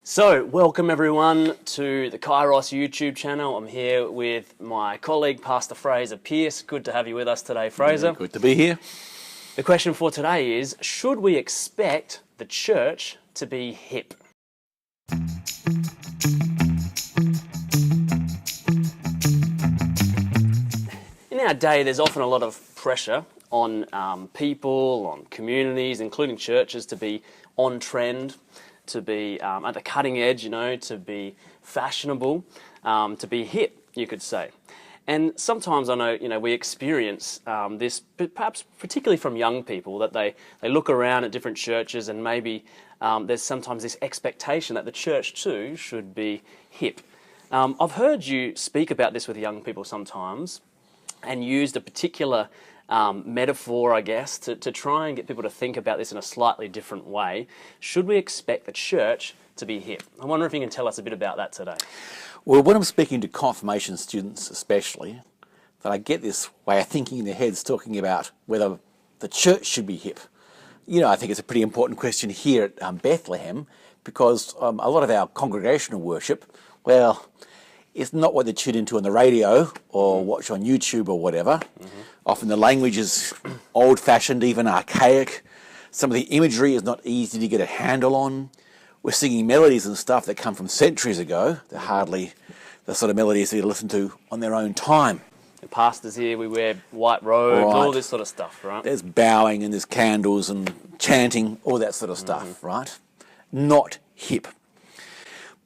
So, welcome everyone to the Kairos YouTube channel. I'm here with my colleague, Pastor Fraser Pearce. Good to have you with us today, Fraser. Good to be here. The question for today is, should we expect the church to be hip? In our day, there's often a lot of pressure on people, on communities, including churches, to be on trend, to be at the cutting edge, to be fashionable, to be hip, you could say. And sometimes I know, we experience this, perhaps particularly from young people, that they look around at different churches and maybe there's sometimes this expectation that the church too should be hip. I've heard you speak about this with young people sometimes and used a particular metaphor, I guess, to try and get people to think about this in a slightly different way. Should we expect the church to be hip? I wonder if you can tell us a bit about that today. Well, when I'm speaking to confirmation students especially, that I get this way of thinking in their heads talking about whether the church should be hip. I think it's a pretty important question here at Bethlehem because a lot of our congregational worship, well, it's not what they tune into on the radio or watch on YouTube or whatever. Often the language is old-fashioned, even archaic. Some of the imagery is not easy to get a handle on. We're singing melodies and stuff that come from centuries ago. They're hardly the sort of melodies that you listen to on their own time. The pastors here, we wear white robes, all this sort of stuff, right? There's bowing and there's candles and chanting, all that sort of stuff, right? Not hip.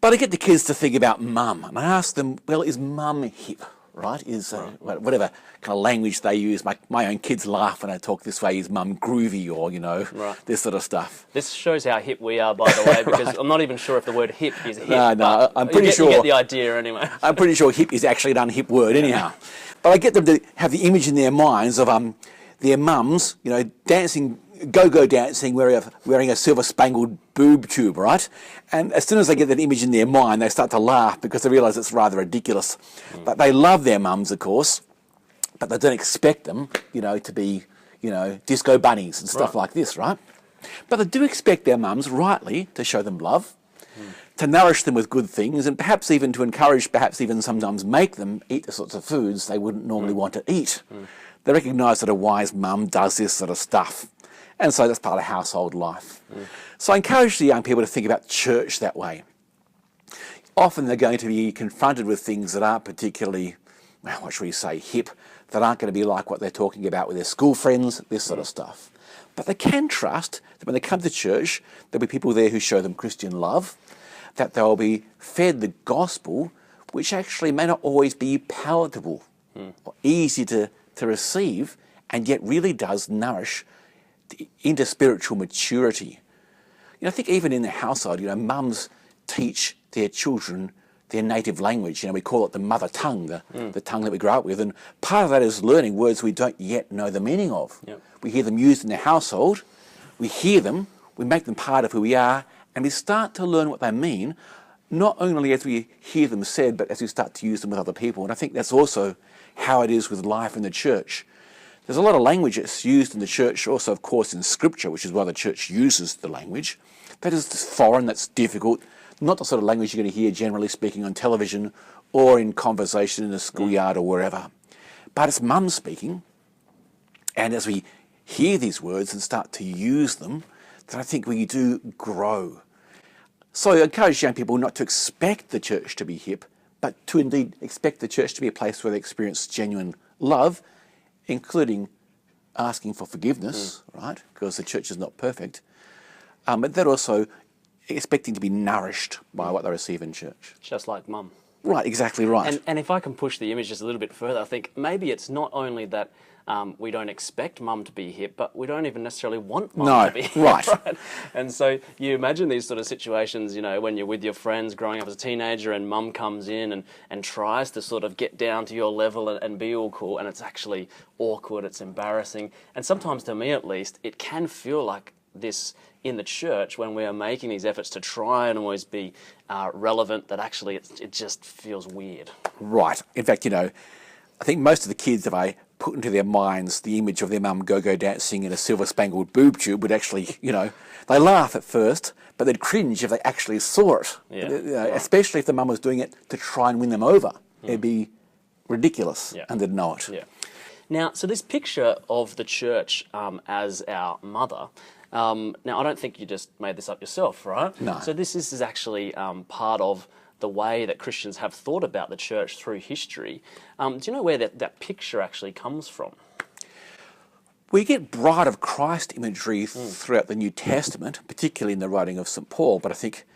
But I get the kids to think about mum, and I ask them, well, is mum hip, right? Is whatever kind of language they use. My own kids laugh when I talk this way. Is mum groovy or, this sort of stuff. This shows how hip we are, by the way, because I'm not even sure if the word hip is hip. No, I'm pretty sure. You get the idea anyway. I'm pretty sure hip is actually an unhip word anyhow. But I get them to have the image in their minds of their mums, dancing, go-go dancing, wearing a silver-spangled boob tube, right? And as soon as they get that image in their mind, they start to laugh because they realise it's rather ridiculous. But they love their mums, of course, but they don't expect them, to be, disco bunnies and stuff like this, right? But they do expect their mums, rightly, to show them love, to nourish them with good things, and perhaps even to encourage, perhaps even sometimes make them eat the sorts of foods they wouldn't normally want to eat. They recognise that a wise mum does this sort of stuff. And so that's part of household life. So I encourage the young people to think about church that way. Often they're going to be confronted with things that aren't particularly, what should we say, hip, that aren't going to be like what they're talking about with their school friends, this sort of stuff. But they can trust that when they come to church, there'll be people there who show them Christian love, that they'll be fed the gospel, which actually may not always be palatable or easy to receive, and yet really does nourish into spiritual maturity. I think even in the household, mums teach their children their native language. We call it the mother tongue, the tongue that we grow up with. And part of that is learning words we don't yet know the meaning of. Yep. We hear them used in the household, we hear them, we make them part of who we are, and we start to learn what they mean, not only as we hear them said, but as we start to use them with other people. And I think that's also how it is with life in the church. There's a lot of language that's used in the church, also, of course, in Scripture, which is why the church uses the language. That is foreign, that's difficult, not the sort of language you're going to hear generally speaking on television or in conversation in the schoolyard or wherever. But it's mum speaking, and as we hear these words and start to use them, then I think we do grow. So I encourage young people not to expect the church to be hip, but to indeed expect the church to be a place where they experience genuine love, including asking for forgiveness, right? Because the church is not perfect. But they're also expecting to be nourished by what they receive in church. Just like mum. Right, exactly right. And if I can push the image just a little bit further, I think maybe it's not only that we don't expect mum to be hip, but we don't even necessarily want mum to be hip. Right. And so you imagine these sort of situations, when you're with your friends growing up as a teenager and mum comes in and tries to sort of get down to your level and be all cool, and it's actually awkward, it's embarrassing. And sometimes, to me at least, it can feel like this in the church when we are making these efforts to try and always be relevant, that actually it just feels weird. Right. In fact, I think most of the kids, if I put into their minds the image of their mum go-go dancing in a silver-spangled boob tube, would actually, they laugh at first, but they'd cringe if they actually saw it. Yeah. Especially if the mum was doing it to try and win them over. It'd be ridiculous, and they'd know it. Yeah. Now, so this picture of the church as our mother, now I don't think you just made this up yourself, right? No. So this is actually part of the way that Christians have thought about the church through history. Do you know where that picture actually comes from? We get bride of Christ imagery throughout the New Testament, particularly in the writing of St. Paul, but I think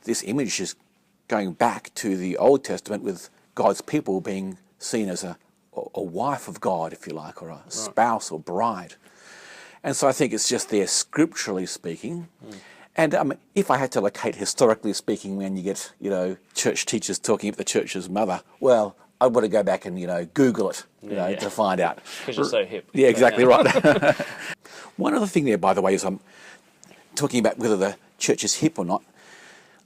this image is going back to the Old Testament with God's people being seen as a wife of God, if you like, or a spouse or bride. And so I think it's just there scripturally speaking. And if I had to locate historically speaking, when you get, church teachers talking about the church's mother, well, I'd want to go back and, Google it, to find out. Because you're so hip. Yeah, exactly right. One other thing there, by the way, is I'm talking about whether the church is hip or not.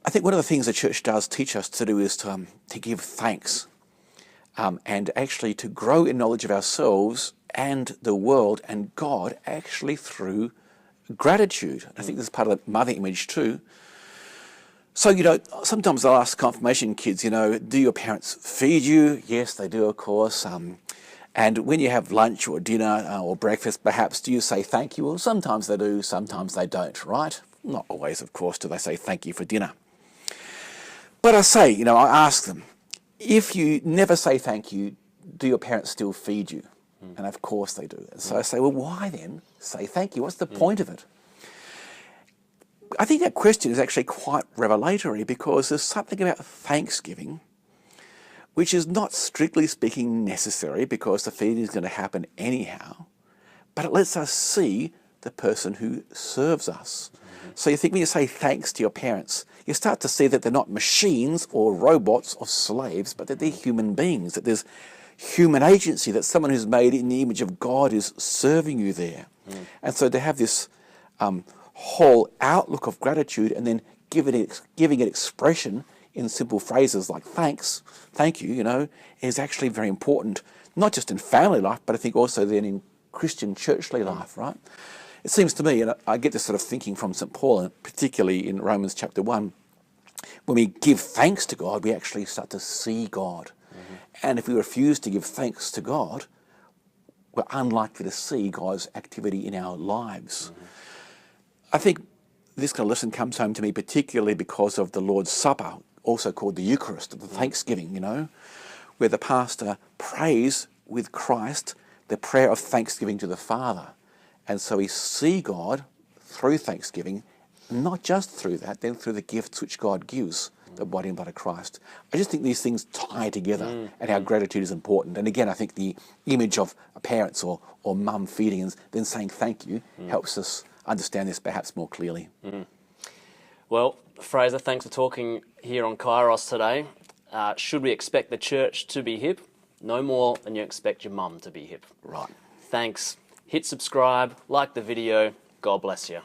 I think one of the things the church does teach us to do is to give thanks and actually to grow in knowledge of ourselves and the world and God actually through gratitude. I think this is part of the mother image too. So, sometimes I'll ask confirmation kids, do your parents feed you? Yes, they do, of course. And when you have lunch or dinner or breakfast, perhaps, do you say thank you? Well, sometimes they do, sometimes they don't, right? Not always, of course, do they say thank you for dinner. But I say, I ask them, if you never say thank you, do your parents still feed you? And of course they do. And so I say, well, why then say thank you? What's the point of it? I think that question is actually quite revelatory because there's something about Thanksgiving which is not strictly speaking necessary because the feeding is going to happen anyhow, but it lets us see the person who serves us. So you think when you say thanks to your parents, you start to see that they're not machines or robots or slaves, but that they're human beings, that there's human agency, that someone who's made in the image of God is serving you there. And so to have this whole outlook of gratitude and then giving it expression in simple phrases like thanks, thank you, is actually very important, not just in family life, but I think also then in Christian churchly life, right? It seems to me, and I get this sort of thinking from St. Paul, and particularly in Romans chapter 1, when we give thanks to God, we actually start to see God. And if we refuse to give thanks to God, we're unlikely to see God's activity in our lives. I think this kind of lesson comes home to me particularly because of the Lord's Supper, also called the Eucharist, the Thanksgiving, where the pastor prays with Christ the prayer of thanksgiving to the Father. And so we see God through thanksgiving, not just through that, then through the gifts which God gives, the body and blood of Christ. I just think these things tie together and our gratitude is important. And again, I think the image of parents or mum feeding and then saying thank you helps us understand this perhaps more clearly. Well, Fraser, thanks for talking here on Kairos today. Should we expect the church to be hip? No more than you expect your mum to be hip. Right. Thanks. Hit subscribe, like the video. God bless you.